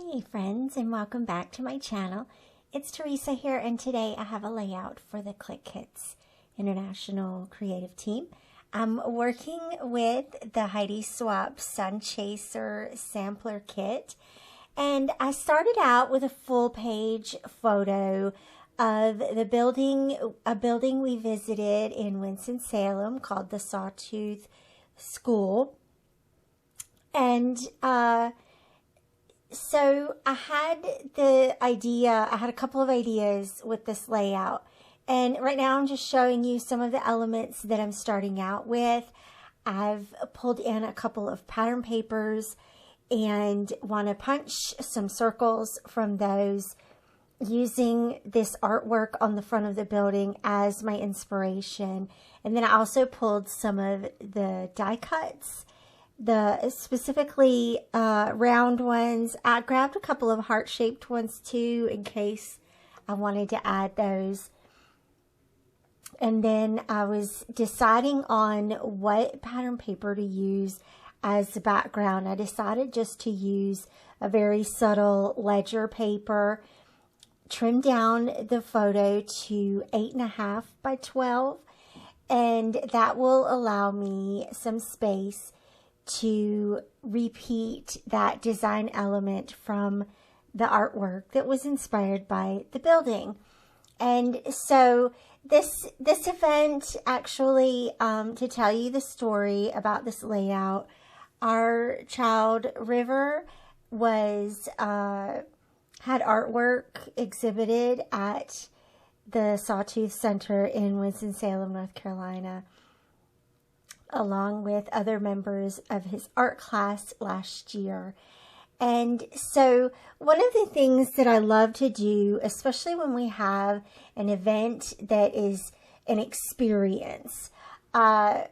Hey friends, and welcome back to my channel. It's Theresa here, and today I have a layout for the Clique International Creative Team. I'm working with the Heidi Swapp Sunchaser sampler kit, and I started out with a full page photo of the building, a building we visited in Winston Salem called the Sawtooth School. And so I had I had a couple of ideas with this layout. And right now I'm just showing you some of the elements that I'm starting out with. I've pulled in a couple of pattern papers and want to punch some circles from those using this artwork on the front of the building as my inspiration. And then I also pulled some of the die cuts, the specifically round ones. I grabbed a couple of heart-shaped ones too in case I wanted to add those. And then I was deciding on what pattern paper to use as the background. I decided just to use a very subtle ledger paper, trim down the photo to 8.5 by 12, and that will allow me some space to repeat that design element from the artwork that was inspired by the building. And so this event, actually, to tell you the story about this layout, our child River was had artwork exhibited at the Sawtooth Center in Winston-Salem, North Carolina, along with other members of his art class last year. And so one of the things that I love to do, especially when we have an event that is an experience, and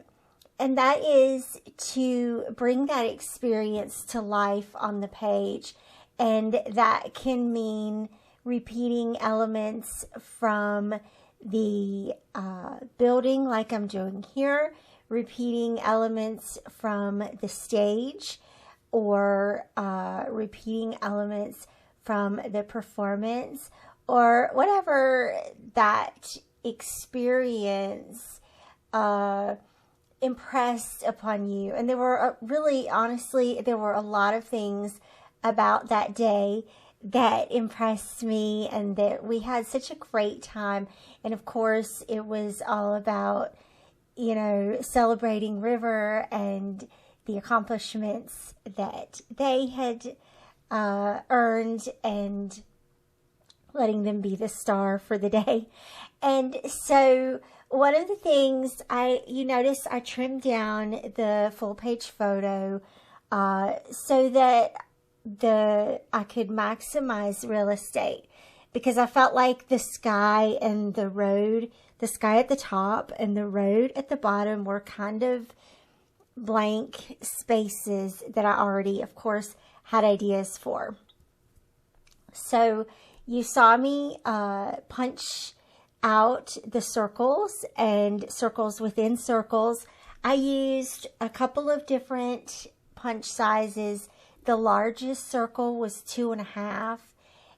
that is to bring that experience to life on the page. And that can mean repeating elements from the building like I'm doing here, repeating elements from the stage, or repeating elements from the performance, or whatever that experience impressed upon you. And there were really, honestly, there were a lot of things about that day that impressed me, and that we had such a great time. And of course, it was all about, you know, celebrating River and the accomplishments that they had earned, and letting them be the star for the day. And so one of the things you notice I trimmed down the full page photo so that I could maximize real estate, because I felt like the sky and the road, the sky at the top and the road at the bottom, were kind of blank spaces that I already, of course, had ideas for. So you saw me punch out the circles and circles within circles. I used a couple of different punch sizes. The largest circle was 2.5,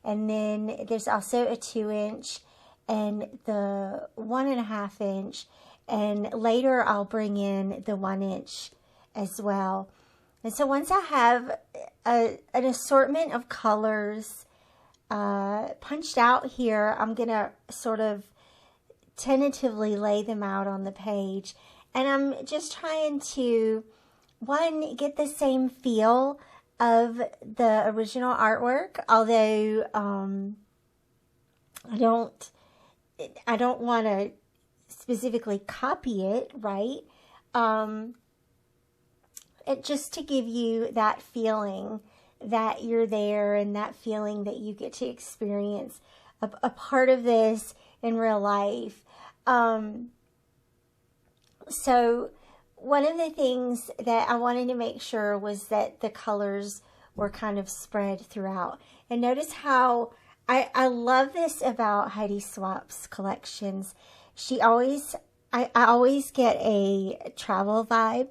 and then there's also a 2-inch and the 1.5 inch, and later I'll bring in the 1 inch as well. And so once I have an assortment of colors punched out here, I'm gonna sort of tentatively lay them out on the page, and I'm just trying to, one, get the same feel of the original artwork, although I don't want to specifically copy it, right? Just to give you that feeling that you're there, and that feeling that you get to experience a part of this in real life. So one of the things that I wanted to make sure was that the colors were kind of spread throughout. And notice how I love this about Heidi Swapp's collections. I always get a travel vibe,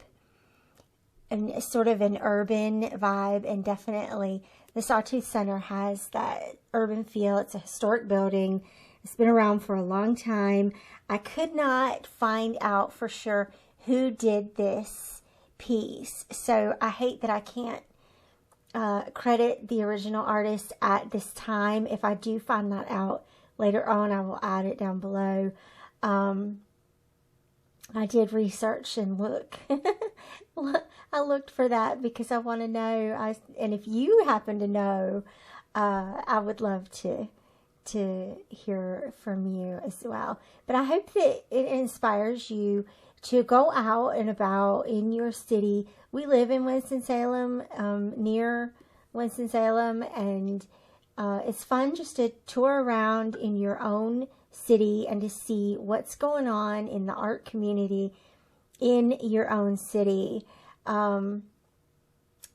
and sort of an urban vibe, and definitely the Sawtooth Center has that urban feel. It's a historic building. It's been around for a long time. I could not find out for sure who did this piece, so I hate that I can't credit the original artist at this time. If I do find that out later on, I will add it down below. I did research and look. I looked for that because I want to know. And if you happen to know, I would love to hear from you as well. But I hope that it inspires you to go out and about in your city. We live in Winston-Salem, near Winston-Salem, and it's fun just to tour around in your own city and to see what's going on in the art community in your own city. And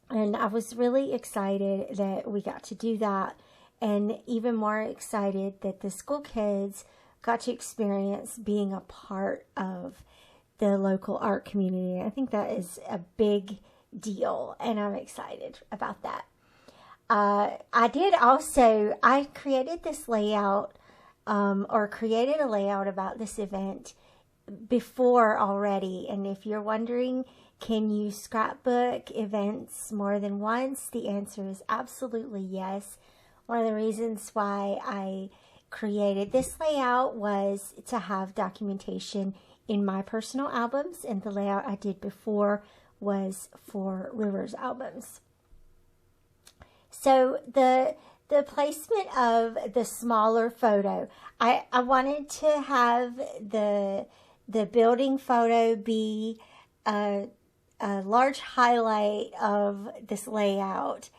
I was really excited that we got to do that, and even more excited that the school kids got to experience being a part of the local art community. I think that is a big deal, and I'm excited about that. I created this layout, or created a layout about this event before already. And if you're wondering, can you scrapbook events more than once? The answer is absolutely yes. One of the reasons why I created this layout was to have documentation in my personal albums, and the layout I did before was for River's albums. So the placement of the smaller photo, I wanted to have the building photo be a large highlight of this layout,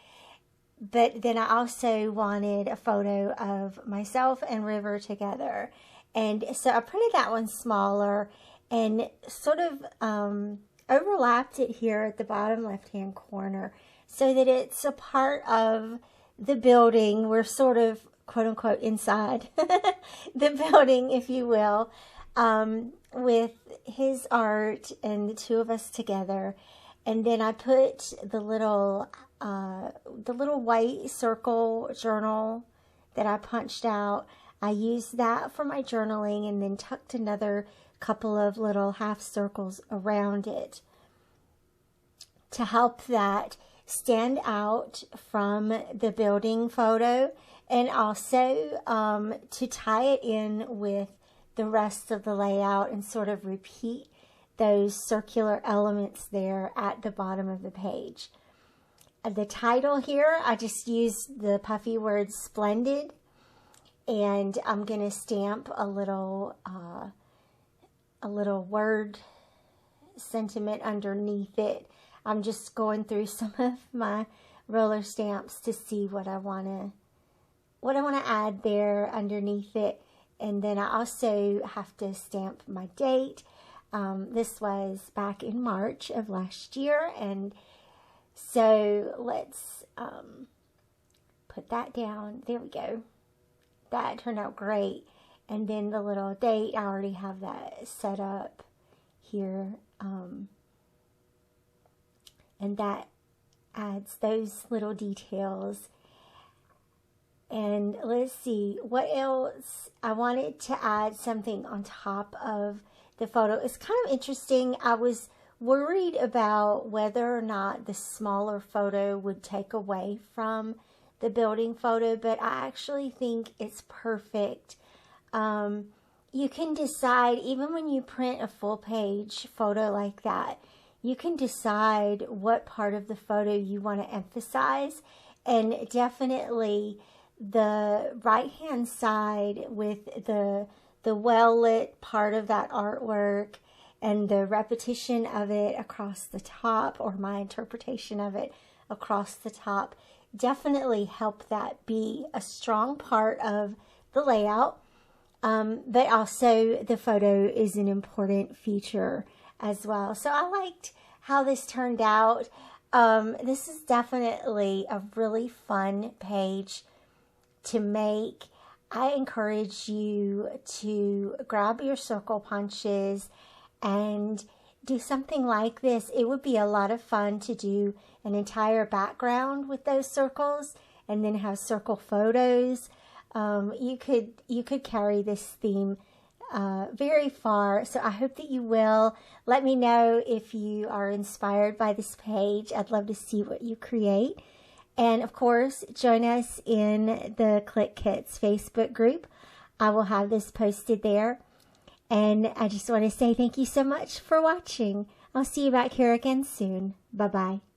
but then I also wanted a photo of myself and River together. And so I printed that one smaller and sort of overlapped it here at the bottom left-hand corner so that it's a part of the building. We're sort of, quote-unquote, inside the building, if you will, with his art and the two of us together. And then I put the little white circle journal that I punched out. I used that for my journaling and then tucked another couple of little half circles around it to help that stand out from the building photo, and also to tie it in with the rest of the layout and sort of repeat those circular elements there at the bottom of the page. The title here, I just used the puffy word splendid, and I'm going to stamp a little word sentiment underneath it. I'm just going through some of my roller stamps to see what I want to add there underneath it. And then I also have to stamp my date. This was back in March of last year, and so let's put that down. There we go. That turned out great. And then the little date, I already have that set up here. And that adds those little details. And let's see, what else? I wanted to add something on top of the photo. It's kind of interesting. I was worried about whether or not the smaller photo would take away from the building photo, but I actually think it's perfect. You can decide, even when you print a full page photo like that, you can decide what part of the photo you want to emphasize, and definitely the right hand side with the well lit part of that artwork and the repetition of it across the top, or my interpretation of it across the top, definitely help that be a strong part of the layout. But also the photo is an important feature as well. So I liked how this turned out. This is definitely a really fun page to make. I encourage you to grab your circle punches and do something like this. It would be a lot of fun to do an entire background with those circles and then have circle photos. You could carry this theme very far. So I hope that you will. Let me know if you are inspired by this page. I'd love to see what you create. And of course, join us in the Clique Kits Facebook group. I will have this posted there. And I just want to say thank you so much for watching. I'll see you back here again soon. Bye-bye.